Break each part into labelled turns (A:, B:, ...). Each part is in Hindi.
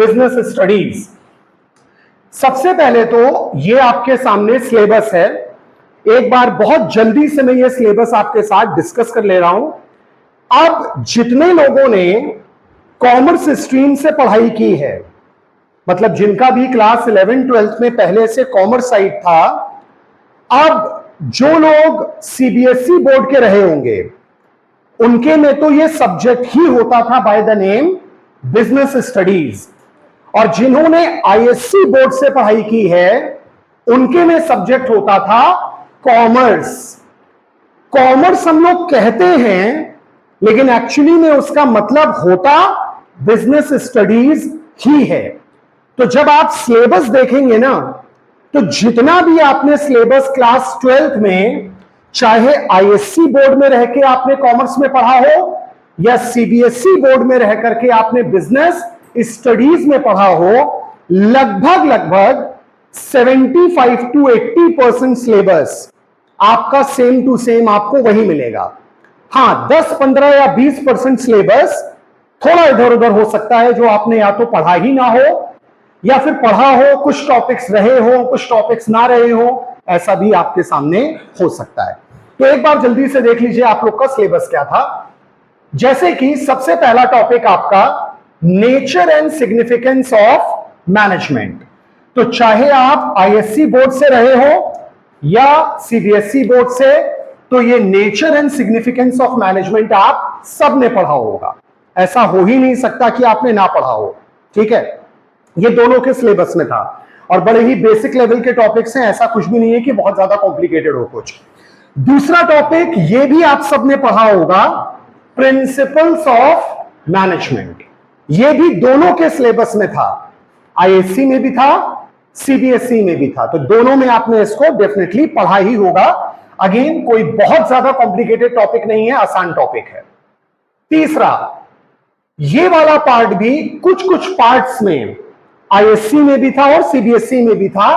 A: Business studies. सबसे पहले तो ये आपके सामने सिलेबस है। एक बार बहुत जल्दी से मैं ये सिलेबस आपके साथ डिस्कस कर ले रहा हूं। अब जितने लोगों ने कॉमर्स स्ट्रीम से पढ़ाई की है, मतलब जिनका भी क्लास 11 12 में पहले से कॉमर्स साइड था, अब जो लोग सीबीएसई बोर्ड के रहे होंगे उनके में तो ये सब्जेक्ट ही होता था by the name business studies, और जिन्होंने आईएससी बोर्ड से पढ़ाई की है उनके में सब्जेक्ट होता था कॉमर्स। कॉमर्स हम लोग कहते हैं, लेकिन एक्चुअली में उसका मतलब होता बिजनेस स्टडीज ही है। तो जब आप सिलेबस देखेंगे ना, तो जितना भी आपने सिलेबस क्लास 12 में, चाहे आईएससी बोर्ड में रह के आपने कॉमर्स में पढ़ा हो या सीबीएसई बोर्ड में रह करके आपने बिजनेस स्टडीज में पढ़ा हो, लगभग 75 to 80% सिलेबस आपका सेम टू सेम आपको वही मिलेगा। हां, 10 15 या 20% सिलेबस थोड़ा इधर उधर हो सकता है, जो आपने या तो पढ़ा ही ना हो या फिर पढ़ा हो, कुछ टॉपिक्स रहे हो कुछ टॉपिक्स ना रहे हो, ऐसा भी आपके सामने हो सकता है। तो एक बार जल्दी से देख लीजिए आप लोग का सिलेबस क्या था। जैसे कि सबसे पहला टॉपिक आपका nature and significance of management. तो चाहे आप आईएससी बोर्ड से रहे हो या सीबीएसई बोर्ड से, तो ये nature and significance of management आप सबने पढ़ा होगा। ऐसा हो ही नहीं सकता कि आपने ना पढ़ा हो। ठीक है, ये दोनों के सिलेबस में था और बड़े ही बेसिक लेवल के टॉपिक्स हैं, ऐसा कुछ भी नहीं है कि बहुत ज्यादा कॉम्प्लिकेटेड हो कुछ। दूसरा टॉपिक ये भी आप सबने पढ़ा होगा, प्रिंसिपल्स ऑफ मैनेजमेंट। ये भी दोनों के सिलेबस में था, आईएससी में भी था सीबीएसई में भी था, तो दोनों में आपने इसको डेफिनेटली पढ़ा ही होगा। अगेन कोई बहुत ज्यादा कॉम्प्लिकेटेड टॉपिक नहीं है, आसान टॉपिक है। तीसरा, ये वाला पार्ट भी कुछ कुछ पार्ट्स में आईएससी में भी था और सीबीएसई में भी था,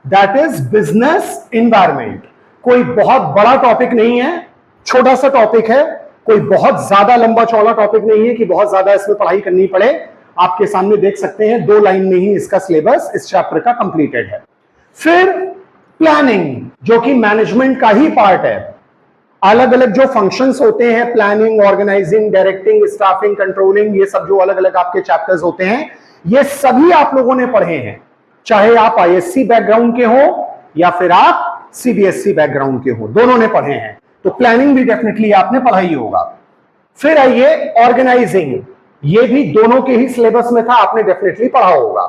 A: दैट इज बिजनेस एनवायरनमेंट। कोई बहुत बड़ा टॉपिक नहीं है, छोटा सा टॉपिक है, कोई बहुत ज्यादा लंबा चौड़ा टॉपिक नहीं है कि बहुत ज्यादा इसमें पढ़ाई करनी पड़े। आपके सामने देख सकते हैं 2 लाइन में ही इसका सिलेबस इस चैप्टर का कंप्लीटेड है। फिर प्लानिंग, जो कि मैनेजमेंट का ही पार्ट है। अलग अलग जो फंक्शंस होते हैं, planning, organising, directing, staffing, controlling, ये सब जो अलग अलग आपके चैप्टर्स होते हैं, ये सभी आप लोगों ने पढ़े हैं, चाहे आप आईएससी बैकग्राउंड के हो या फिर आप सीबीएसई बैकग्राउंड के हो, दोनों ने पढ़े हैं। तो प्लानिंग भी डेफिनेटली आपने पढ़ा ही होगा। फिर आइए ऑर्गेनाइजिंग, ये भी दोनों के ही सिलेबस में था, आपने डेफिनेटली पढ़ा होगा।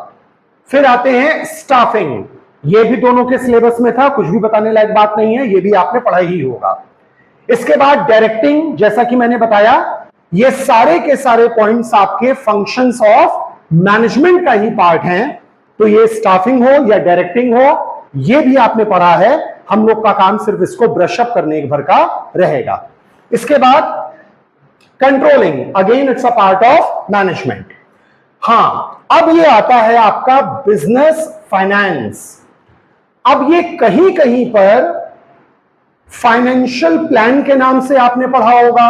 A: फिर आते हैं स्टाफिंग, ये भी दोनों के सिलेबस में था, कुछ भी बताने लायक बात नहीं है, ये भी आपने पढ़ा ही होगा। इसके बाद डायरेक्टिंग, जैसा कि मैंने बताया, ये सारे के सारे पॉइंट्स आपके फंक्शंस ऑफ मैनेजमेंट का ही पार्ट हैं। तो ये स्टाफिंग हो या डायरेक्टिंग हो, ये भी आपने पढ़ा है। हम लोग का काम सिर्फ इसको ब्रश अप करने भर का रहेगा। इसके बाद controlling, again it's a part of management. हां, अब ये आता है आपका बिजनेस फाइनेंस। अब ये कहीं कहीं पर फाइनेंशियल प्लान के नाम से आपने पढ़ा होगा,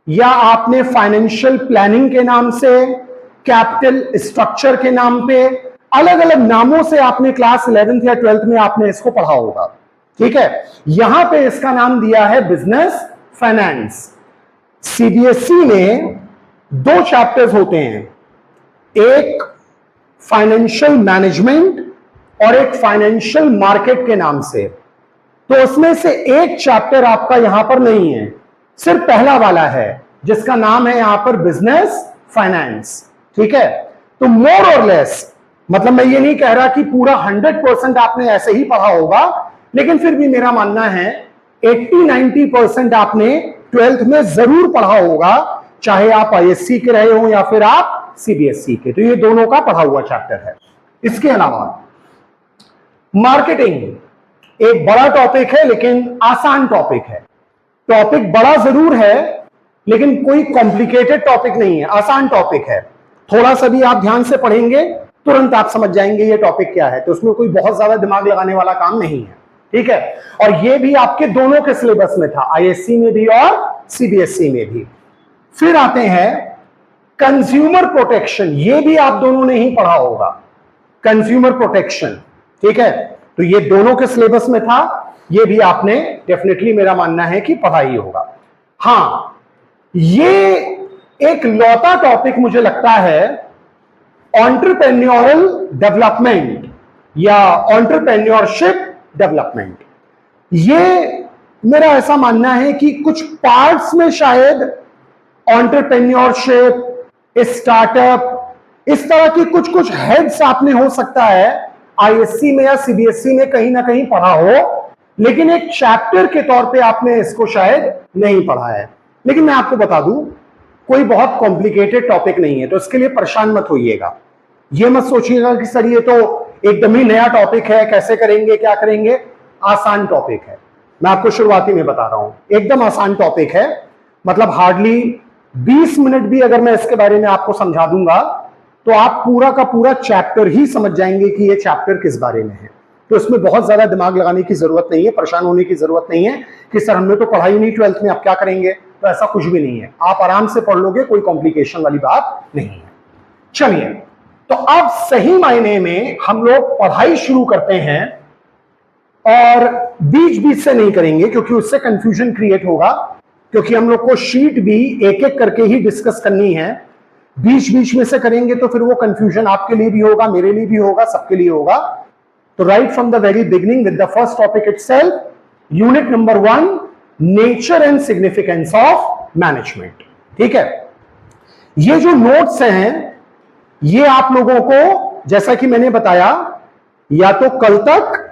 A: या आपने फाइनेंशियल प्लानिंग के नाम से, कैपिटल स्ट्रक्चर के नाम पे, अलग अलग नामों से आपने क्लास 11th या 12th में आपने इसको पढ़ा होगा। ठीक है, यहां पे इसका नाम दिया है बिजनेस फाइनेंस। सीबीएसई में 2 चैप्टर्स होते हैं, एक फाइनेंशियल मैनेजमेंट और एक फाइनेंशियल मार्केट के नाम से। तो उसमें से एक चैप्टर आपका यहां पर नहीं है, सिर्फ पहला वाला है जिसका नाम है यहां पर बिजनेस फाइनेंस। ठीक है, तो मोर और लेस, मतलब मैं ये नहीं कह रहा कि पूरा 100% आपने ऐसे ही पढ़ा होगा, लेकिन फिर भी मेरा मानना है 80-90% आपने 12th में जरूर पढ़ा होगा, चाहे आप आईएससी के रहे हो या फिर आप सीबीएसई के। तो ये दोनों का पढ़ा हुआ चैप्टर है। इसके अलावा मार्केटिंग एक बड़ा टॉपिक है, लेकिन आसान टॉपिक है। टॉपिक बड़ा जरूर है, लेकिन कोई कॉम्प्लिकेटेड टॉपिक नहीं है, आसान टॉपिक है। थोड़ा सा भी आप ध्यान से पढ़ेंगे तुरंत आप समझ जाएंगे ये टॉपिक क्या है। तो उसमें कोई बहुत ज्यादा दिमाग लगाने वाला काम नहीं है। ठीक है, और ये भी आपके दोनों के सिलेबस में था, आईएससी में भी और सीबीएसई में भी। फिर आते हैं कंज्यूमर प्रोटेक्शन, ये भी आप दोनों ने ही पढ़ा होगा, कंज्यूमर प्रोटेक्शन, ठीक है। तो ये दोनों के सिलेबस में था, ये भी आपने डेफिनेटली, मेरा मानना है कि पढ़ा ही होगा। हां, ये एक लौता टॉपिक मुझे लगता है एंटरप्रेन्योरल डेवलपमेंट या एंटरप्रेन्योरशिप डेवलपमेंट। ये मेरा ऐसा मानना है कि कुछ पार्ट्स में शायद एंटरप्रेन्योरशिप, स्टार्टअप, इस तरह की कुछ कुछ हेड्स आपने हो सकता है आईएससी में या सीबीएसई में कहीं ना कहीं पढ़ा हो, लेकिन एक चैप्टर के तौर पे आपने इसको शायद नहीं पढ़ा है। लेकिन मैं आपको बता दूं, कोई बहुत कॉम्प्लिकेटेड टॉपिक नहीं है, तो इसके लिए परेशान मत होइएगा। ये मत सोचिएगा कि सर ये तो एकदम ही नया टॉपिक है, कैसे करेंगे, क्या करेंगे। आसान टॉपिक है, मैं आपको शुरुआती में बता रहा हूं, एकदम आसान टॉपिक है। मतलब हार्डली 20 मिनट भी अगर मैं इसके बारे में आपको समझा दूंगा तो आप पूरा का पूरा चैप्टर ही समझ जाएंगे कि ये चैप्टर किस बारे में है। तो इसमें बहुत ज्यादा दिमाग लगाने की जरूरत नहीं है, परेशान होने की जरूरत नहीं है कि सर हमने तो पढ़ाई नहीं 12th में, अब क्या करेंगे। तो ऐसा कुछ भी नहीं है, आप आराम से पढ़ लोगे, कोई कॉम्प्लिकेशन वाली बात नहीं है। चलिए, तो अब सही मायने में हम लोग पढ़ाई शुरू करते हैं, और बीच बीच से नहीं करेंगे क्योंकि उससे कंफ्यूजन क्रिएट होगा, क्योंकि हम लोग को शीट भी एक एक करके ही डिस्कस करनी है। बीच बीच में से करेंगे तो फिर वो कंफ्यूजन आपके लिए भी होगा, मेरे लिए भी होगा, सबके लिए होगा। तो right from the very beginning with the first topic itself, unit number 1, nature and significance of management. ठीक है, ये जो नोट्स हैं ये आप लोगों को, जैसा कि मैंने बताया, या तो कल तक,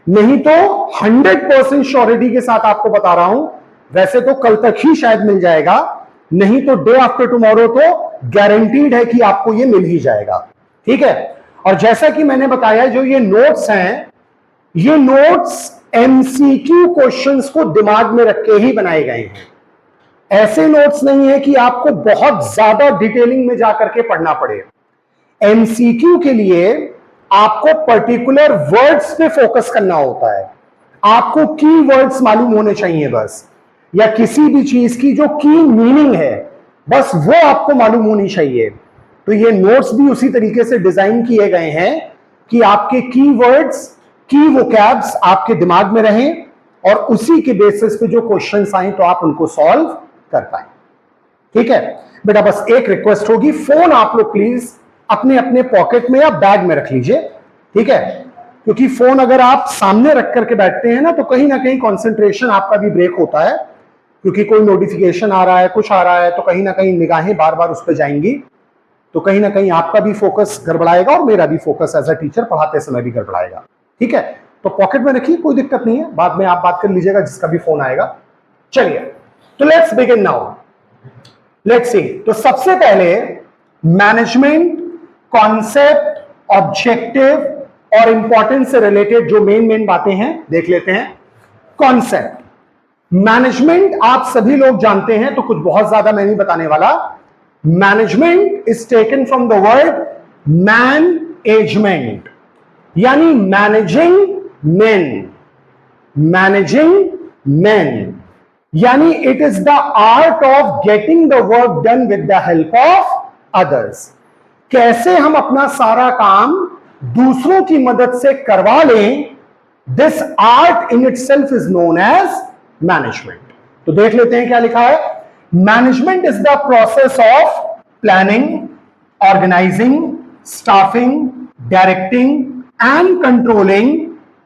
A: नहीं तो 100% श्योरिटी के साथ आपको बता रहा हूं, वैसे तो कल तक ही शायद मिल जाएगा, नहीं तो डे आफ्टर टुमारो तो गारंटीड है कि आपको ये मिल ही जाएगा। ठीक है, और जैसा कि मैंने बताया, जो ये नोट्स हैं, ये नोट्स एमसीक्यू क्वेश्चंस को दिमाग में रख के ही बनाए गए हैं। ऐसे नोट्स नहीं है कि आपको बहुत ज्यादा डिटेलिंग में जाकर के पढ़ना पड़े। एमसीक्यू के लिए आपको पर्टिकुलर वर्ड्स पे फोकस करना होता है, आपको की वर्ड्स मालूम होने चाहिए बस, या किसी भी चीज की जो की मीनिंग है बस वो आपको मालूम होनी चाहिए। तो ये नोट्स भी उसी तरीके से डिजाइन किए गए हैं कि आपके की वर्ड्स, की वोकैब्स आपके दिमाग में रहें, और उसी के बेसिस पे जो क्वेश्चंस आए तो आप उनको सॉल्व कर पाए। ठीक है बेटा, बस एक रिक्वेस्ट होगी, फोन आप लोग प्लीज अपने अपने पॉकेट में या बैग में रख लीजिए। ठीक है, क्योंकि फोन अगर आप सामने रख करके बैठते हैं ना तो कहीं ना कहीं कंसंट्रेशन आपका भी ब्रेक होता है, क्योंकि कोई नोटिफिकेशन आ रहा है, कुछ आ रहा है, तो कहीं ना कहीं निगाहें बार बार उस पर जाएंगी, तो कहीं ना कहीं आपका भी फोकस गड़बड़ाएगा और मेरा भी फोकस एज अ टीचर पढ़ाते समय भी गड़बड़ाएगा। ठीक है, तो पॉकेट में रखिए, कोई दिक्कत नहीं है, बाद में आप बात कर लीजिएगा जिसका भी फोन आएगा। चलिए, तो let's begin now, let's see. तो सबसे पहले मैनेजमेंट कॉन्सेप्ट, ऑब्जेक्टिव और इंपॉर्टेंस से रिलेटेड जो मेन बातें हैं देख लेते हैं। कॉन्सेप्ट, मैनेजमेंट आप सभी लोग जानते हैं, तो कुछ बहुत ज्यादा मैं नहीं बताने वाला। Management is taken from the word management, यानी मैनेजिंग मेन, मैनेजिंग मेन, यानी it is the art of getting the work done with the help of others. कैसे हम अपना सारा काम दूसरों की मदद से करवा लें, this art in itself is known as management. तो देख लेते हैं क्या लिखा है। Management is the process of planning, organising, staffing, directing and controlling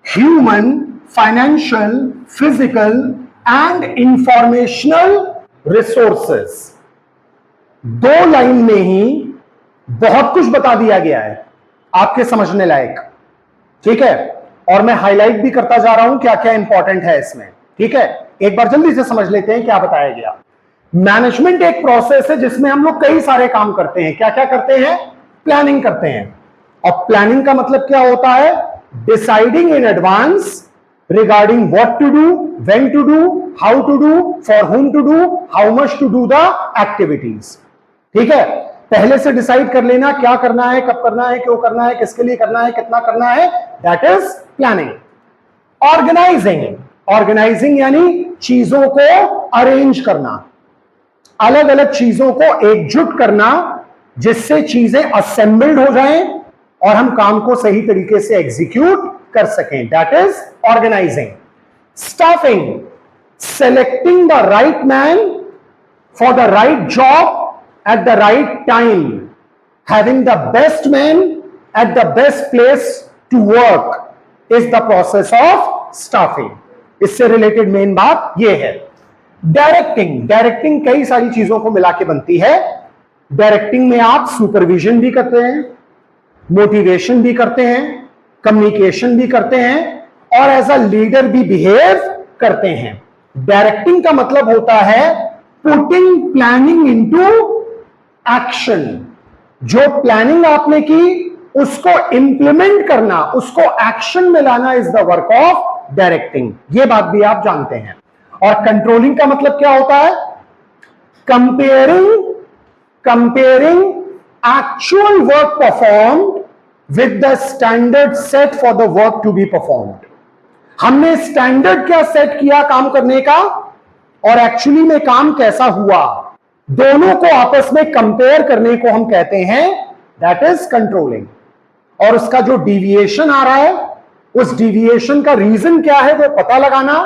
A: human, financial, physical and informational resources. 2 line में ही बहुत कुछ बता दिया गया है आपके समझने लायक। ठीक है, और मैं हाईलाइट भी करता जा रहा हूं क्या क्या इंपॉर्टेंट है इसमें। ठीक है, एक बार जल्दी से समझ लेते हैं क्या बताया गया। मैनेजमेंट एक प्रोसेस है जिसमें हम लोग कई सारे काम करते हैं। क्या क्या करते हैं? प्लानिंग करते हैं। और प्लानिंग का मतलब क्या होता है? Deciding in advance regarding what to do, when to do, how to do, for whom to do, how much to do the activities. ठीक है, पहले से डिसाइड कर लेना क्या करना है, कब करना है, क्यों करना है, किसके लिए करना है, कितना करना है, that is planning. Organising, organising यानी चीजों को अरेंज करना, अलग अलग चीजों को एकजुट करना जिससे चीजें असेंबल्ड हो जाएं और हम काम को सही तरीके से एग्जीक्यूट कर सकें, that is organising. Staffing, selecting the right man for the right job at the right time, having the best man at the best place to work is the process of staffing. इससे रिलेटेड मेन बात यह है। डायरेक्टिंग, डायरेक्टिंग कई सारी चीजों को मिला के बनती है। डायरेक्टिंग में आप सुपरविजन भी करते हैं, मोटिवेशन भी करते हैं, कम्युनिकेशन भी करते हैं और एज अ लीडर भी बिहेव करते हैं। डायरेक्टिंग का मतलब होता है पुटिंग प्लानिंग इनटू एक्शन। जो प्लानिंग आपने की उसको इंप्लीमेंट करना, उसको एक्शन में लाना is the work of directing. ये बात भी आप जानते हैं। और कंट्रोलिंग का मतलब क्या होता है? Comparing actual work performed with the standard set for the work to be performed. हमने स्टैंडर्ड क्या सेट किया काम करने का और एक्चुअली में काम कैसा हुआ, दोनों को आपस में कंपेयर करने को हम कहते हैं दैट इज कंट्रोलिंग। और उसका जो डिविएशन आ रहा है, उस डिविएशन का रीजन क्या है वो पता लगाना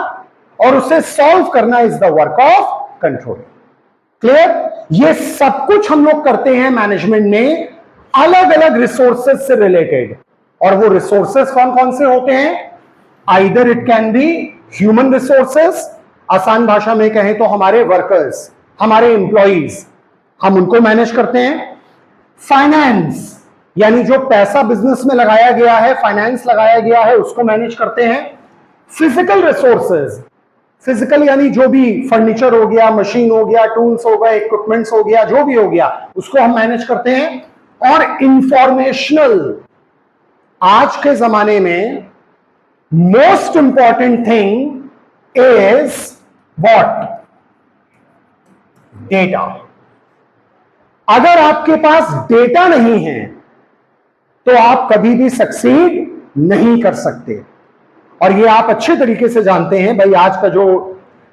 A: और उसे सॉल्व करना is the work of controlling. Clear? ये सब कुछ हम लोग करते हैं मैनेजमेंट में अलग अलग रिसोर्सेज से रिलेटेड। और वो रिसोर्सेज कौन कौन से होते हैं? Either it can be human resources, आसान भाषा में कहें तो हमारे वर्कर्स, हमारे एम्प्लॉइज, हम उनको मैनेज करते हैं। फाइनेंस, यानी जो पैसा बिजनेस में लगाया गया है, फाइनेंस लगाया गया है, उसको मैनेज करते हैं। फिजिकल रिसोर्सेज, फिजिकल यानी जो भी फर्नीचर हो गया, मशीन हो गया, टूल्स हो गए, इक्विपमेंट्स हो गया, जो भी हो गया उसको हम मैनेज करते हैं। और इंफॉर्मेशनल, आज के जमाने में most important thing is what? Data. अगर आपके पास डेटा नहीं है तो आप कभी भी सक्सीड नहीं कर सकते। और ये आप अच्छे तरीके से जानते हैं भाई, आज का जो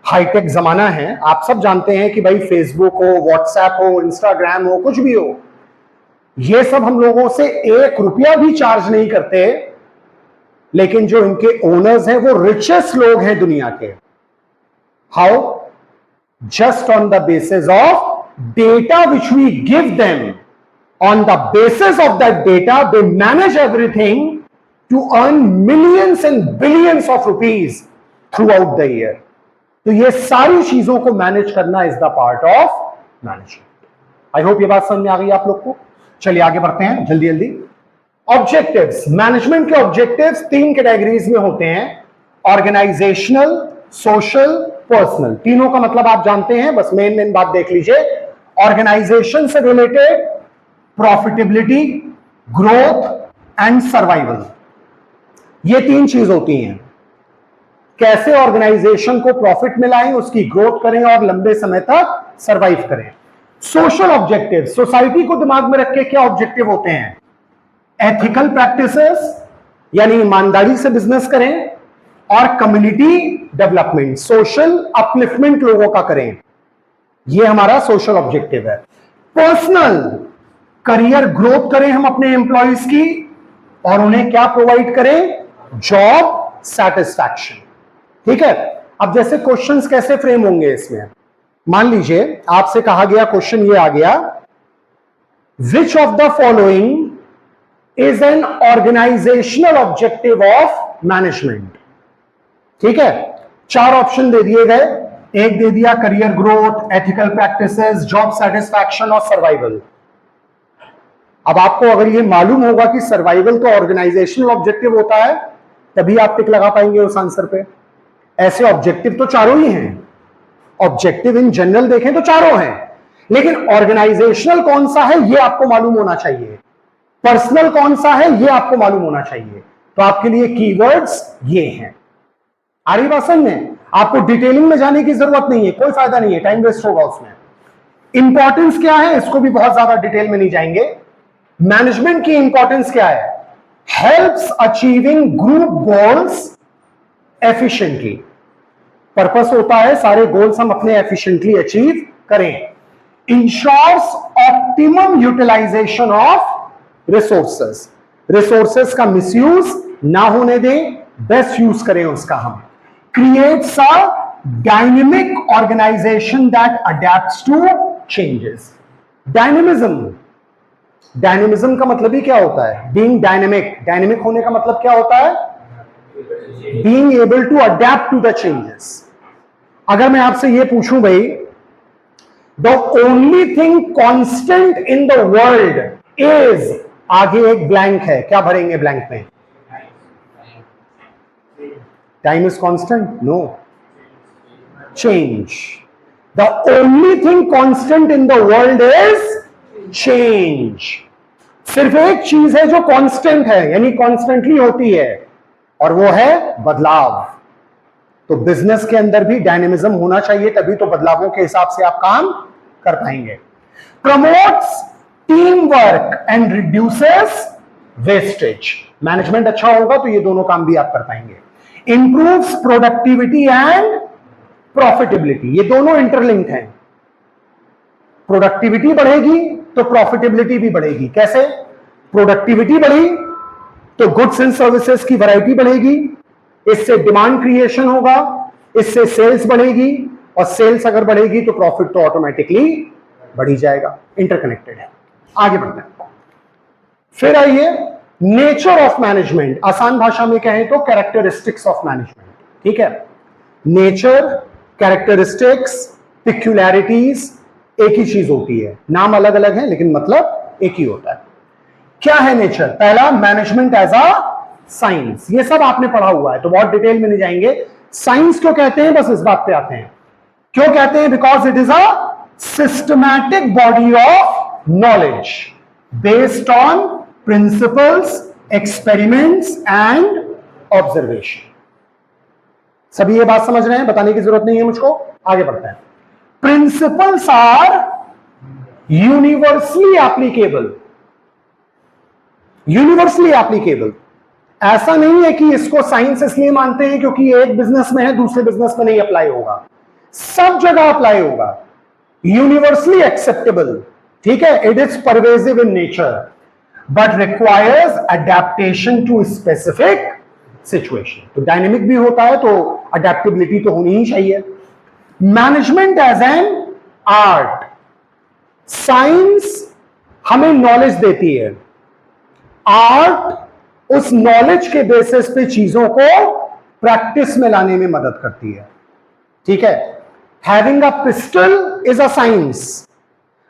A: हाईटेक जमाना है, आप सब जानते हैं कि भाई फेसबुक हो, व्हाट्सएप हो, इंस्टाग्राम हो, कुछ भी हो, ये सब हम लोगों से 1 रुपया भी चार्ज नहीं करते। लेकिन जो इनके ओनर्स हैं वो रिचेस्ट लोग हैं दुनिया के। How? Just on the basis of data which we give them. On the basis of that data, they manage everything to earn millions and billions of rupees throughout the year. तो ये सारी चीजों को मैनेज करना is the part of management. I hope ये बात समझ में आ गई आप लोग को। चलिए आगे बढ़ते हैं जल्दी जल्दी। ऑब्जेक्टिव्स, मैनेजमेंट के ऑब्जेक्टिव्स 3 कैटेगरीज में होते हैं, ऑर्गेनाइजेशनल, सोशल, पर्सनल। तीनों का मतलब आप जानते हैं, बस मेन बात देख लीजिए। ऑर्गेनाइजेशन से related profitability, growth and survival, ये 3 चीज होती हैं। कैसे ऑर्गेनाइजेशन को प्रॉफिट में लाएं, उसकी ग्रोथ करें और लंबे समय तक सर्वाइव करें। सोशल ऑब्जेक्टिव, सोसाइटी को दिमाग में रख के क्या ऑब्जेक्टिव होते हैं? एथिकल प्रैक्टिसेस, यानी ईमानदारी से बिजनेस करें, और कम्युनिटी डेवलपमेंट, सोशल अपलिफ्टमेंट लोगों का करें। ये हमारा सोशल ऑब्जेक्टिव है। पर्सनल, करियर ग्रोथ करें हम अपने एम्प्लॉइज की और उन्हें क्या प्रोवाइड करें? Job satisfaction. ठीक है? अब जैसे क्वेश्चंस कैसे फ्रेम होंगे इसमें, मान लीजिए आपसे कहा गया, क्वेश्चन ये आ गया, which of the following is an organisational objective of management. ठीक है? 4 ऑप्शन दे दिए गए, एक दे दिया career growth, ethical practices, job satisfaction और सर्वाइवल। अब आपको अगर ये मालूम होगा कि सर्वाइवल तो ऑर्गेनाइजेशनल ऑब्जेक्टिव होता है, तभी आप टिक लगा पाएंगे उस आंसर पे। ऐसे ऑब्जेक्टिव तो चारों ही हैं, ऑब्जेक्टिव इन जनरल देखें तो चारों हैं, लेकिन ऑर्गेनाइजेशनल कौन सा है ये आपको मालूम होना चाहिए, पर्सनल कौन सा है ये आपको मालूम होना चाहिए। तो आपके लिए कीवर्ड्स ये हैं। आ रही बात समझ में? आपको डिटेलिंग में जाने की जरूरत नहीं है, कोई फायदा नहीं है, टाइम वेस्ट होगा उसमें। इंपॉर्टेंस क्या है, इसको भी बहुत ज्यादा डिटेल में नहीं जाएंगे। मैनेजमेंट की इंपॉर्टेंस क्या है? Helps achieving group goals efficiently. Purpose होता है सारे गोल्स हम अपने एफिशिएंटली अचीव करें। Ensures optimum utilisation of resources, resources का मिसयूज ना होने दें, बेस्ट यूज करें उसका हम। Creates a dynamic organisation that adapts to changes. Dynamism, dynamism का मतलब ही क्या होता है? Being dynamic. डायनेमिक होने का मतलब क्या होता है? Being able to adapt to the changes. अगर मैं आपसे ये पूछूं भाई, the only thing constant in the world is, आगे एक ब्लैंक है, क्या भरेंगे ब्लैंक में? Time is constant? No, change. The only thing constant in the world is change. सिर्फ एक चीज है जो कांस्टेंट है, यानी कॉन्स्टेंटली होती है, और वो है बदलाव। तो बिजनेस के अंदर भी डायनेमिज्म होना चाहिए, तभी तो बदलावों के हिसाब से आप काम कर पाएंगे। Promotes team work and reduces wastage. Management अच्छा होगा तो ये दोनों काम भी आप कर पाएंगे। इंप्रूव्स प्रोडक्टिविटी एंड प्रॉफिटेबिलिटी, ये दोनों इंटरलिंक्ड हैं। प्रोडक्टिविटी बढ़ेगी तो प्रॉफिटेबिलिटी भी बढ़ेगी। कैसे? प्रोडक्टिविटी बढ़ी तो गुड्स एंड सर्विसेज की वैरायटी बढ़ेगी, इससे डिमांड क्रिएशन होगा, इससे सेल्स बढ़ेगी, और सेल्स अगर बढ़ेगी तो प्रॉफिट तो ऑटोमेटिकली बढ़ ही जाएगा। इंटरकनेक्टेड है। आगे बढ़ते हैं। फिर आइए नेचर ऑफ मैनेजमेंट, आसान भाषा में कहें तो कैरेक्टरिस्टिक्स ऑफ मैनेजमेंट। ठीक है, नेचर, कैरेक्टरिस्टिक्स, पिक्यूलैरिटीज एक ही चीज होती है, नाम अलग अलग है लेकिन मतलब एक ही होता है। क्या है नेचर? पहला, मैनेजमेंट एज अ साइंस, ये सब आपने पढ़ा हुआ है तो बहुत डिटेल में नहीं जाएंगे। साइंस क्यों कहते हैं, बस इस बात पे आते हैं। क्यों कहते हैं? Because it is a systematic body of knowledge based on principles, experiments and observation. सभी ये बात समझ रहे हैं, बताने की जरूरत नहीं है मुझको। आगे बढ़ते हैं। Principles are universally applicable. Universally applicable, ऐसा नहीं है कि इसको साइंस इसलिए मानते हैं क्योंकि एक बिजनेस में है दूसरे बिजनेस में नहीं अप्लाई होगा, सब जगह अप्लाई होगा। यूनिवर्सली एक्सेप्टेबल, ठीक है, it is pervasive in nature but requires adaptation to specific situation. तो डायनेमिक भी होता है तो अडेप्टेबिलिटी तो होनी ही चाहिए। Management as an art, science हमें नॉलेज देती है, आर्ट उस नॉलेज के बेसिस पे चीजों को प्रैक्टिस में लाने में मदद करती है। ठीक है, having a pistol is a science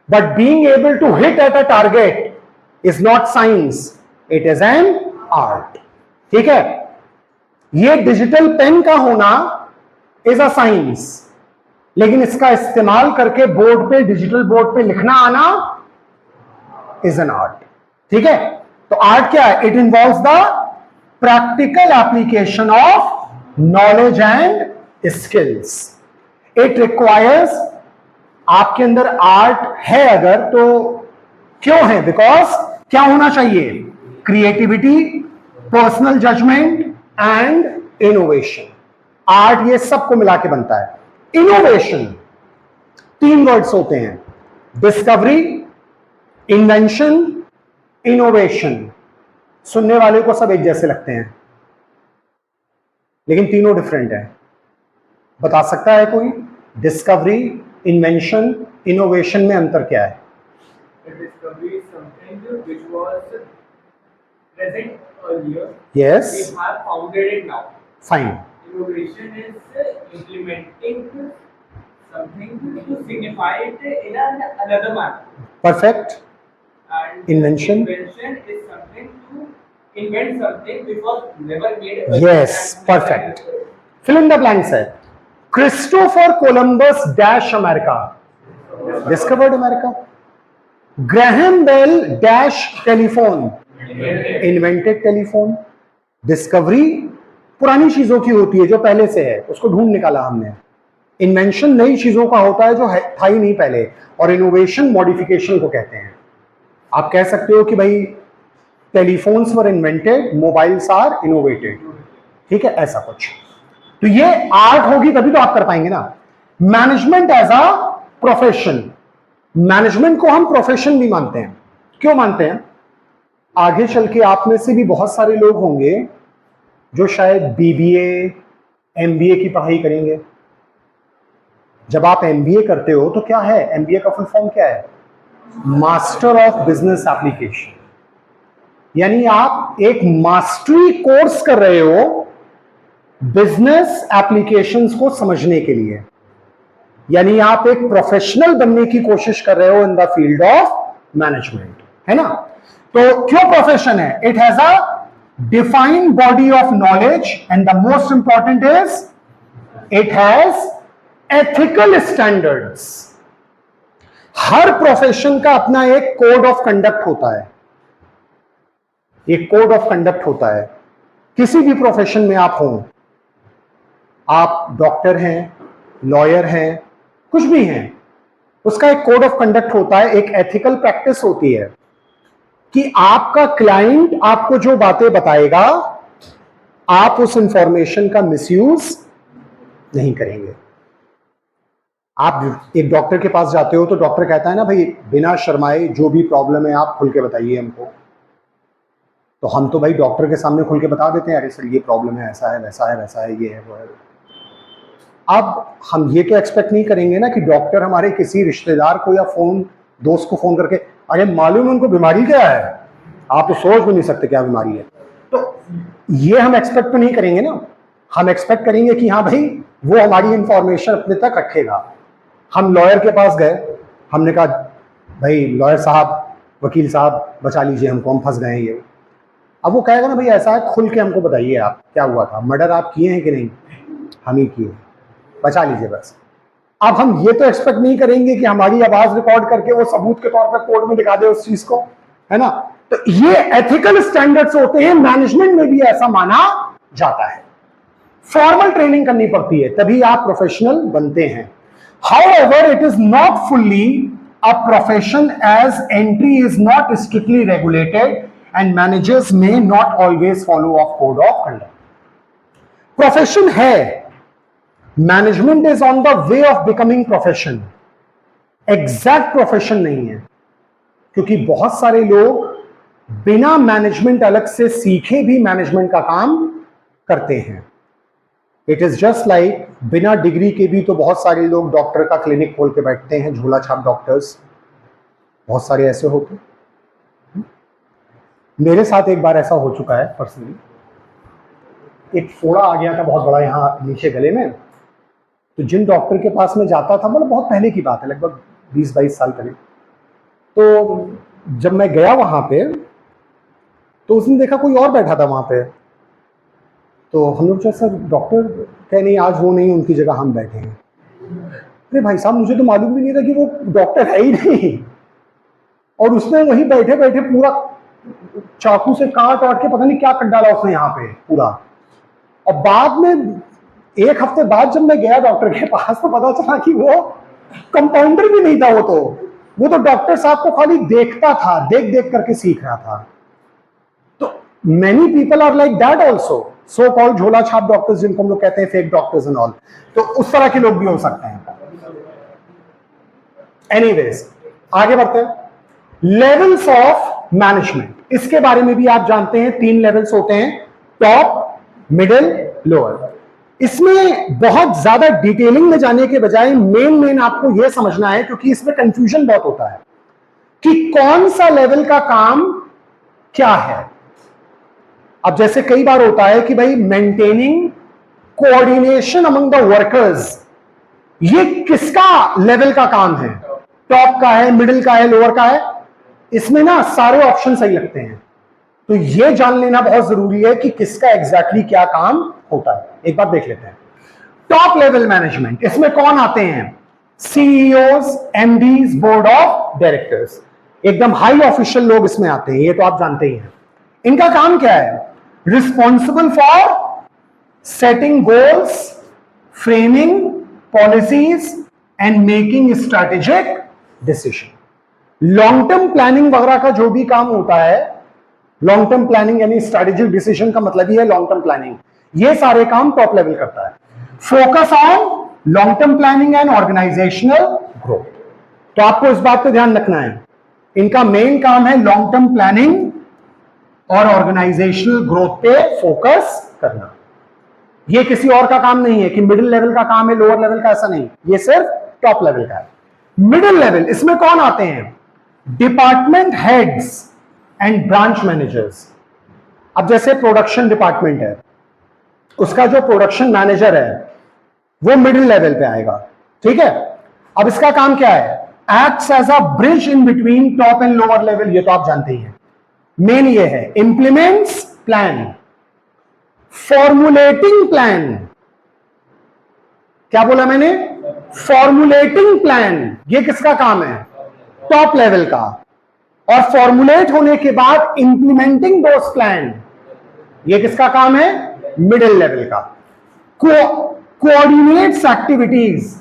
A: but being able to hit at a target is not science, it is an art. ठीक है, ये डिजिटल पेन का होना इज अ साइंस, लेकिन इसका इस्तेमाल करके बोर्ड पे, डिजिटल बोर्ड पे लिखना आना इज एन आर्ट। ठीक है, तो आर्ट क्या है? It involves the practical application of knowledge and skills. It requires, आपके अंदर आर्ट है अगर तो क्यों है? बिकॉज क्या होना चाहिए? Creativity, personal judgement and innovation. Art ये सबको मिला के बनता है। इनोवेशन, तीन वर्ड्स होते हैं, डिस्कवरी, इन्वेंशन, इनोवेशन। सुनने वाले को सब एक जैसे लगते हैं लेकिन तीनों डिफरेंट है। बता सकता है कोई? डिस्कवरी, इन्वेंशन, इनोवेशन में अंतर क्या है?
B: Discovery is something which was present earlier.
A: Yes.
B: We have founded it now.
A: Fine.
B: Innovation is implementing something to signify it in another manner.
A: Perfect.
B: And
A: Invention?
B: Invention is something to invent something which was never made earlier.
A: Yes, perfect. Fill in the blanks है. Christopher Columbus dash America. Discovered America. Graham Bell dash telephone. Invented telephone. Discovery पुरानी चीजों की होती है जो पहले से है, उसको ढूंढ निकाला हमने। इन्वेंशन नई चीजों का होता है जो था ही नहीं पहले, और इनोवेशन मॉडिफिकेशन को कहते हैं। आप कह सकते हो कि भाई telephones were invented, mobiles are innovated. ठीक है, ऐसा कुछ। तो ये आर्ट होगी तभी तो आप कर पाएंगे ना। Management as a profession, management को हम प्रोफेशन भी मानते हैं। क्यों मानते हैं? आगे चल के आप में से भी बहुत सारे लोग होंगे जो शायद बीबीए, एमबीए की पढ़ाई करेंगे। जब आप एमबीए करते हो तो क्या है, एमबीए का फुल फॉर्म क्या है? Master of business application. यानी आप एक मास्टरी कोर्स कर रहे हो बिजनेस एप्लीकेशंस को समझने के लिए। यानी आप एक प्रोफेशनल बनने की कोशिश कर रहे हो in the field of management, है ना? तो क्यों प्रोफेशन है? It has a defined body of knowledge and the most important is it has ethical standards. Her profession का अपना एक कोड ऑफ कंडक्ट होता है, एक कोड ऑफ कंडक्ट होता है। किसी भी प्रोफेशन में आप हो, आप डॉक्टर हैं, लॉयर हैं, कुछ भी हैं, उसका एक कोड ऑफ कंडक्ट होता है, एक एथिकल प्रैक्टिस होती है कि आपका क्लाइंट आपको जो बातें बताएगा आप उस इंफॉर्मेशन का मिसयूज नहीं करेंगे। आप एक डॉक्टर के पास जाते हो तो डॉक्टर कहता है ना, भाई बिना शर्माए जो भी प्रॉब्लम है आप खुल के बताइए हमको। तो हम तो भाई डॉक्टर के सामने खुल के बता देते हैं, अरे सर ये प्रॉब्लम है, ऐसा है, वैसा है, वैसा है, ये है, वो है। अब हम ये तो एक्सपेक्ट नहीं करेंगे ना कि डॉक्टर हमारे किसी रिश्तेदार को या दोस्त को फोन करके, अरे मालूम है उनको बीमारी क्या है, आप तो सोच भी नहीं सकते क्या बीमारी है। तो ये हम एक्सपेक्ट तो नहीं करेंगे ना। हम एक्सपेक्ट करेंगे कि हाँ भाई वो हमारी इंफॉर्मेशन अपने तक रखेगा। हम लॉयर के पास गए, हमने कहा भाई लॉयर साहब, वकील साहब बचा लीजिए हमको, हम फंस गए हैं ये। अब वो कहेगा ना भाई ऐसा है, खुल के हमको बताइए आप क्या हुआ था, मर्डर आप किए हैं कि नहीं? हम ही किए, बचा लीजिए बस। अब हम ये तो एक्सपेक्ट नहीं करेंगे कि हमारी आवाज रिकॉर्ड करके वो सबूत के तौर पर कोर्ट में दिखा दे उस चीज को, है ना? तो ये एथिकल स्टैंडर्ड्स होते हैं, मैनेजमेंट में भी ऐसा माना जाता है। फॉर्मल ट्रेनिंग करनी पड़ती है तभी आप प्रोफेशनल बनते हैं। However, it is not fully a profession as entry is not strictly regulated and managers may not always follow a code of conduct. Profession है, management is on the way of becoming profession, exact profession नहीं है। क्योंकि बहुत सारे लोग बिना मैनेजमेंट अलग से सीखे भी मैनेजमेंट का काम करते हैं। इट इज जस्ट लाइक बिना डिग्री के भी तो बहुत सारे लोग डॉक्टर का क्लिनिक खोल के बैठते हैं, झोला छाप डॉक्टर्स, बहुत सारे ऐसे होते हैं। मेरे साथ एक बार ऐसा हो चुका है पर्सनली, एक फोड़ा आ गया था बहुत बड़ा यहाँ नीचे गले में। तो जिन डॉक्टर के पास मैं जाता था, मतलब बहुत पहले की बात है, लगभग 20-22 साल पहले, तो जब मैं गया वहां पे तो उसने देखा कोई और बैठा था वहां पे। तो हम लोग जो सर डॉक्टर कहे नहीं आज वो नहीं, उनकी जगह हम बैठे हैं। अरे भाई साहब मुझे तो मालूम भी नहीं था कि वो डॉक्टर है ही नहीं। और उसने वहीं बैठे बैठे पूरा चाकू से काट के पता नहीं क्या कर डाला उसने यहाँ पे पूरा। और बाद में 1 हफ्ते बाद जब मैं गया डॉक्टर के पास तो पता चला कि वो कंपाउंडर भी नहीं था, वो तो डॉक्टर साहब को खाली देखता था, देख देख करके सीख रहा था। तो many people are like that also, so called झोला छाप डॉक्टर्स, जिनको हम लोग कहते हैं फेक डॉक्टर्स एंड ऑल। तो उस तरह के लोग भी हो सकते हैं। एनीवेज आगे बढ़ते हैं। लेवल्स ऑफ मैनेजमेंट, इसके बारे में भी आप जानते हैं 3 लेवल्स होते हैं, टॉप, मिडिल, लोअर। इसमें बहुत ज्यादा डिटेलिंग में जाने के बजाय मेन आपको यह समझना है, क्योंकि इसमें कंफ्यूजन बहुत होता है कि कौन सा लेवल का काम क्या है। अब जैसे कई बार होता है कि भाई maintaining coordination among the workers, ये किसका लेवल का काम है? टॉप का है, मिडिल का है, लोअर का है? इसमें ना सारे ऑप्शन सही लगते हैं, तो ये जान लेना बहुत जरूरी है कि किसका एग्जैक्टली क्या काम होता है। एक बार देख लेते हैं। टॉप लेवल मैनेजमेंट, इसमें कौन आते हैं? CEOs, MDs, board of directors, एकदम हाई ऑफिशियल लोग इसमें आते हैं, ये तो आप जानते ही हैं। इनका काम क्या है? Responsible for setting goals, framing policies and making strategic decision. Long term planning वगैरह का जो भी काम होता है, लॉन्ग टर्म प्लानिंग यानी स्ट्रैटेजिक डिसीजन का मतलब ही है लॉन्ग टर्म प्लानिंग, ये सारे काम टॉप लेवल करता है। Focus on long term planning and organisational growth, तो आपको इस बात पे ध्यान रखना है, इनका मेन काम है लॉन्ग टर्म प्लानिंग और ऑर्गेनाइजेशनल ग्रोथ पे फोकस करना। ये किसी और का काम नहीं है कि मिडिल लेवल का काम है, लोअर लेवल का, ऐसा नहीं, ये सिर्फ टॉप लेवल का है। मिडिल लेवल, इसमें कौन आते हैं? Department heads and branch managers. अब जैसे प्रोडक्शन डिपार्टमेंट है, उसका जो प्रोडक्शन मैनेजर है वो मिडिल लेवल पे आएगा, ठीक है। अब इसका काम क्या है? Acts as a bridge in between top and lower level, ये तो आप जानते ही हैं। मेन ये है इंप्लीमेंट्स प्लान, फॉर्मुलेटिंग प्लान। क्या बोला मैंने? फॉर्मुलेटिंग प्लान, ये किसका काम है? टॉप लेवल का। और फॉर्मुलेट होने के बाद इंप्लीमेंटिंग दोस प्लान, ये किसका काम है? मिडिल लेवल का। कोऑर्डिनेट्स एक्टिविटीज,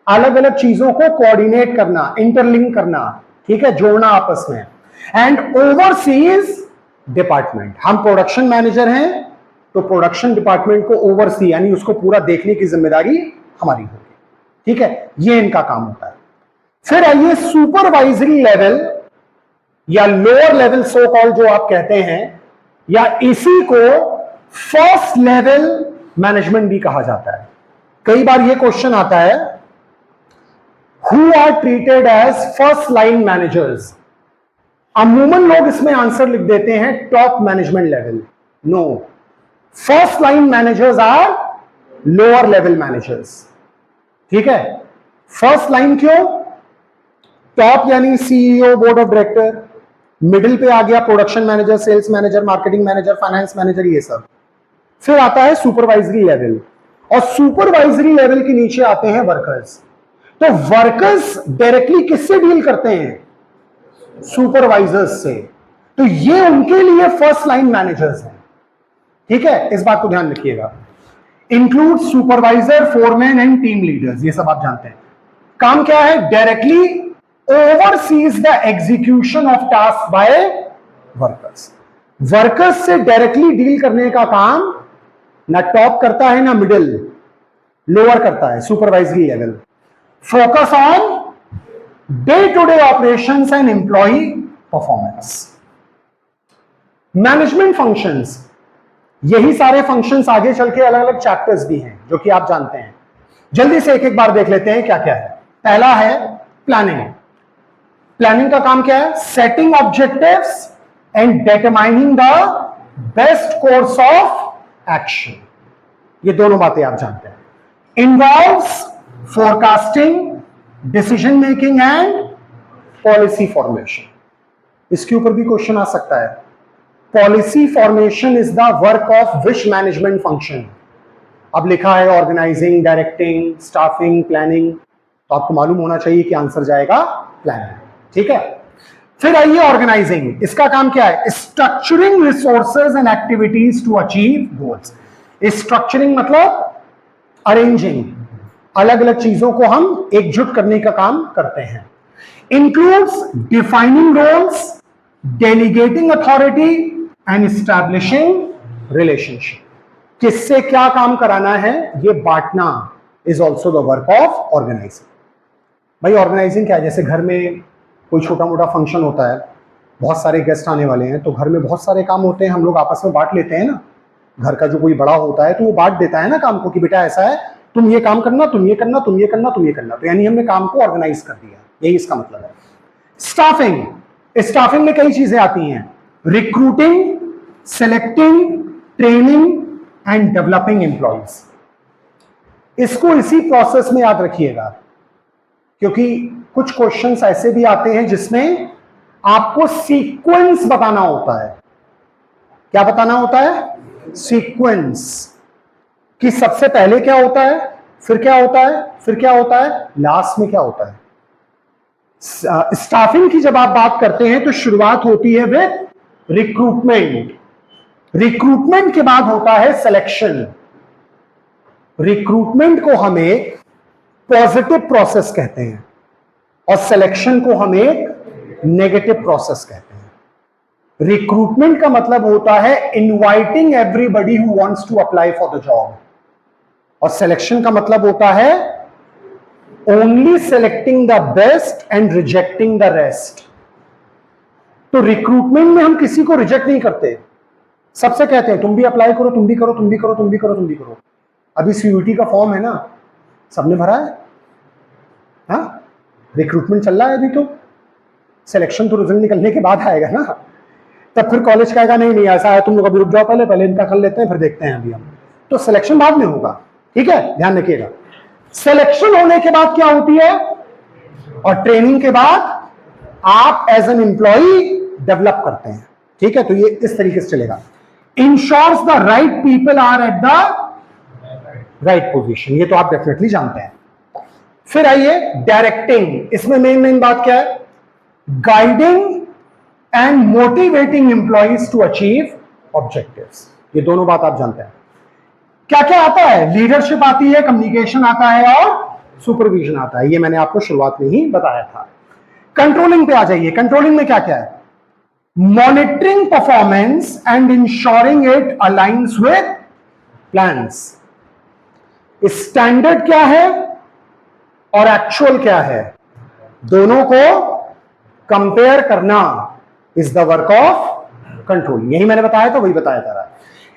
A: अलग अलग चीजों को कोऑर्डिनेट करना, इंटरलिंक करना, ठीक है, जोड़ना आपस में। एंड ओवरसीज डिपार्टमेंट, हम प्रोडक्शन मैनेजर हैं तो प्रोडक्शन डिपार्टमेंट को ओवरसी यानी उसको पूरा देखने की जिम्मेदारी हमारी होगी, ठीक है, ये इनका काम होता है। फिर आइए सुपरवाइजरी लेवल या लोअर लेवल सो कॉल जो आप कहते हैं, या इसी को फर्स्ट लेवल मैनेजमेंट भी कहा जाता है। कई बार ये क्वेश्चन आता है, who are treated as first line managers? अमूमन लोग इसमें आंसर लिख देते हैं top management level. No, first line managers are lower level managers, ठीक है। फर्स्ट लाइन क्यों? टॉप यानी CEO, board of director, middle पे आ गया production manager, sales manager, marketing manager, finance manager, ये सब। फिर आता है सुपरवाइजरी लेवल, और सुपरवाइजरी लेवल के नीचे आते हैं वर्कर्स। तो वर्कर्स डायरेक्टली किससे डील करते हैं? सुपरवाइजर्स से। तो ये उनके लिए फर्स्ट लाइन मैनेजर्स हैं, ठीक है, इस बात को ध्यान रखिएगा। Include supervisor, foreman and team leaders, ये सब आप जानते हैं। काम क्या है? Directly overseas the execution of task by workers. Workers से डायरेक्टली डील करने का काम ना टॉप करता है ना मिडिल, लोअर करता है, supervisory level. Focus on day to day operations and employee performance. Management functions, यही सारे फंक्शंस आगे चल के अलग अलग चैप्टर्स भी हैं जो कि आप जानते हैं। जल्दी से एक एक बार देख लेते हैं क्या क्या है। पहला है प्लानिंग। प्लानिंग का काम क्या है? Setting objectives and determining the best course of action, ये दोनों बातें आप जानते हैं। Involves forecasting, decision making and policy formation. इसके ऊपर भी क्वेश्चन आ सकता है। Policy formation is the work of which management function? अब लिखा है ऑर्गेनाइजिंग, डायरेक्टिंग, स्टाफिंग, प्लानिंग, तो आपको मालूम होना चाहिए कि आंसर जाएगा प्लानिंग, ठीक है। फिर आइए ऑर्गेनाइजिंग, इसका काम क्या है? Structuring resources and activities to achieve goals. Structuring मतलब अरेंजिंग, अलग अलग चीजों को हम एकजुट करने का काम करते हैं। Includes defining roles, delegating authority and establishing relationship. किससे क्या काम कराना है ये बांटना is also the work of organising. भाई ऑर्गेनाइजिंग क्या है? जैसे घर में कोई छोटा मोटा फंक्शन होता है, बहुत सारे गेस्ट आने वाले हैं, तो घर में बहुत सारे काम होते हैं, हम लोग आपस में बांट लेते हैं ना। घर का जो कोई बड़ा होता है तो वो बांट देता है ना काम को, कि बेटा ऐसा है, तुम ये काम करना, तुम ये करना, तुम ये करना, तुम ये करना। तो यानी हमने काम को ऑर्गेनाइज कर दिया, यही इसका मतलब है। स्टाफिंग, स्टाफिंग में कई चीजें आती हैं। Recruiting, selecting, training and developing employees. इसको इसी प्रोसेस में याद रखिएगा, क्योंकि कुछ क्वेश्चंस ऐसे भी आते हैं जिसमें आपको सीक्वेंस बताना होता है। क्या बताना होता है? सीक्वेंस, कि सबसे पहले क्या होता है, फिर क्या होता है, फिर क्या होता है, लास्ट में क्या होता है। स्टाफिंग की जब आप बात करते हैं तो शुरुआत होती है विद रिक्रूटमेंट, रिक्रूटमेंट के बाद होता है सिलेक्शन। रिक्रूटमेंट को हम एक पॉजिटिव प्रोसेस कहते हैं और सिलेक्शन को हम एक नेगेटिव प्रोसेस कहते हैं। रिक्रूटमेंट का मतलब होता है inviting everybody who wants to apply for the job, और सिलेक्शन का मतलब होता है only selecting the best and rejecting the rest. तो रिक्रूटमेंट में हम किसी को रिजेक्ट नहीं करते, सबसे कहते हैं तुम भी अप्लाई करो, तुम भी करो, तुम भी करो, तुम भी करो, तुम भी करो। अभी सीयूटी का फॉर्म है ना, सबने भरा है, हाँ, रिक्रूटमेंट चल रहा है अभी, तो सिलेक्शन तो रिजल्ट निकलने के बाद आएगा ना, तब फिर कॉलेज कहेगा नहीं नहीं ऐसा है, तुम लोग अभी रुक जाओ, पहले पहले इनका कर लेते हैं फिर देखते हैं अभी हम। तो सिलेक्शन बाद में होगा, ठीक है, ध्यान रखिएगा। सिलेक्शन होने के बाद क्या होती है, और ट्रेनिंग के बाद आप एज एन एम्प्लॉई डेवलप करते हैं, ठीक है। तो ये इस तरीके से चलेगा। Ensures the right people are at the right position, ये तो आप डेफिनेटली जानते हैं। फिर आइए डायरेक्टिंग, इसमें मेन बात क्या है, guiding and motivating employees to achieve objectives, ये दोनों बात आप जानते हैं। क्या क्या आता है, लीडरशिप आती है, कम्युनिकेशन आता है और सुपरविजन आता है, ये मैंने आपको शुरुआत में ही बताया था। कंट्रोलिंग पे आ जाइए, कंट्रोलिंग में क्या क्या है, monitoring performance and ensuring it aligns with plans. Standard क्या है और एक्चुअल क्या है, दोनों को कंपेयर करना is the work of controlling, यही मैंने बताया था, वही बताया जा रहा है।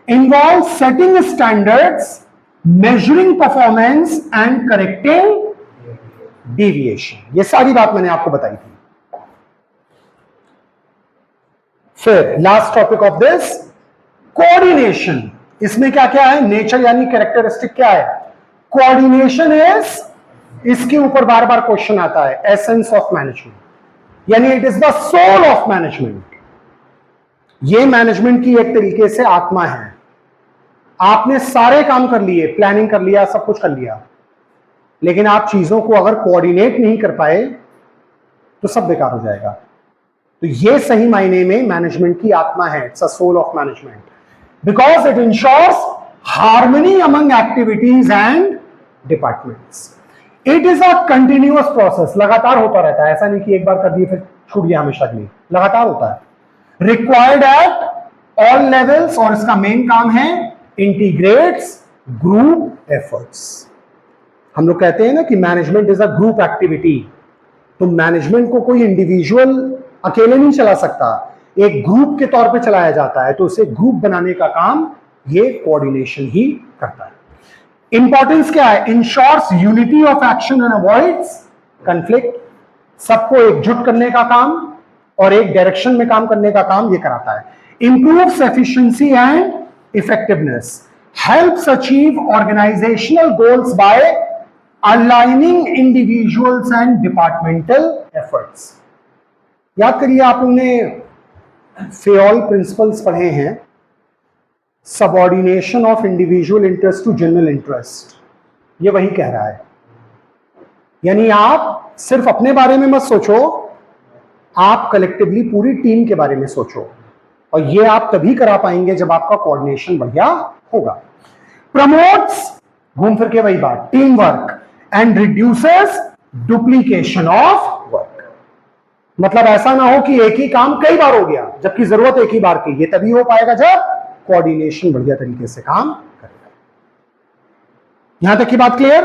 A: Involve setting standards, measuring performance and correcting deviation, ये सारी बात मैंने आपको बताई थी। फिर last topic of this, coordination. इसमें क्या क्या है, नेचर यानी कैरेक्टरिस्टिक क्या है, कोऑर्डिनेशन इज, इसके ऊपर बार बार क्वेश्चन आता है, एसेंस ऑफ मैनेजमेंट, यानी it is the soul of management. ये मैनेजमेंट की एक तरीके से आत्मा है। आपने सारे काम कर लिए, प्लानिंग कर लिया, सब कुछ कर लिया, लेकिन आप चीजों को अगर कोऑर्डिनेट नहीं कर पाए तो सब बेकार हो जाएगा। तो ये सही मायने में मैनेजमेंट की आत्मा है, it's a soul of management, because it ensures harmony among activities and departments. It is a continuous process, लगातार होता रहता है, ऐसा नहीं कि एक बार कर दिए फिर छूट गया हमेशा के लिए, लगातार होता है। रिक्वायर्ड एट ऑल लेवल्स, और इसका मेन काम है इंटीग्रेट्स ग्रुप एफर्ट्स। हम लोग कहते हैं ना कि management is a group activity, तो मैनेजमेंट को कोई इंडिविजुअल अकेले नहीं चला सकता, एक ग्रुप के तौर पे चलाया जाता है, तो उसे ग्रुप बनाने का काम ये कोऑर्डिनेशन ही करता है। इंपॉर्टेंस क्या है, ensures unity of action and avoids conflict, सबको एकजुट करने का काम और एक डायरेक्शन में काम करने का काम ये कराता है। Improves efficiency and effectiveness, helps achieve organisational goals by aligning individuals and departmental efforts. याद करिए, आप लोगों ने फेयोल प्रिंसिपल्स पढ़े हैं, subordination of individual interest to general interest, ये वही कह रहा है। यानी आप सिर्फ अपने बारे में मत सोचो, आप कलेक्टिवली पूरी टीम के बारे में सोचो, और ये आप तभी करा पाएंगे जब आपका कोऑर्डिनेशन बढ़िया होगा। प्रमोट्स, घूम फिर के वही बात, team work and reduces duplication of work. मतलब ऐसा ना हो कि एक ही काम कई बार हो गया जबकि जरूरत एक ही बार की, ये तभी हो पाएगा जब कोऑर्डिनेशन बढ़िया तरीके से काम करेगा। यहां तक की बात क्लियर?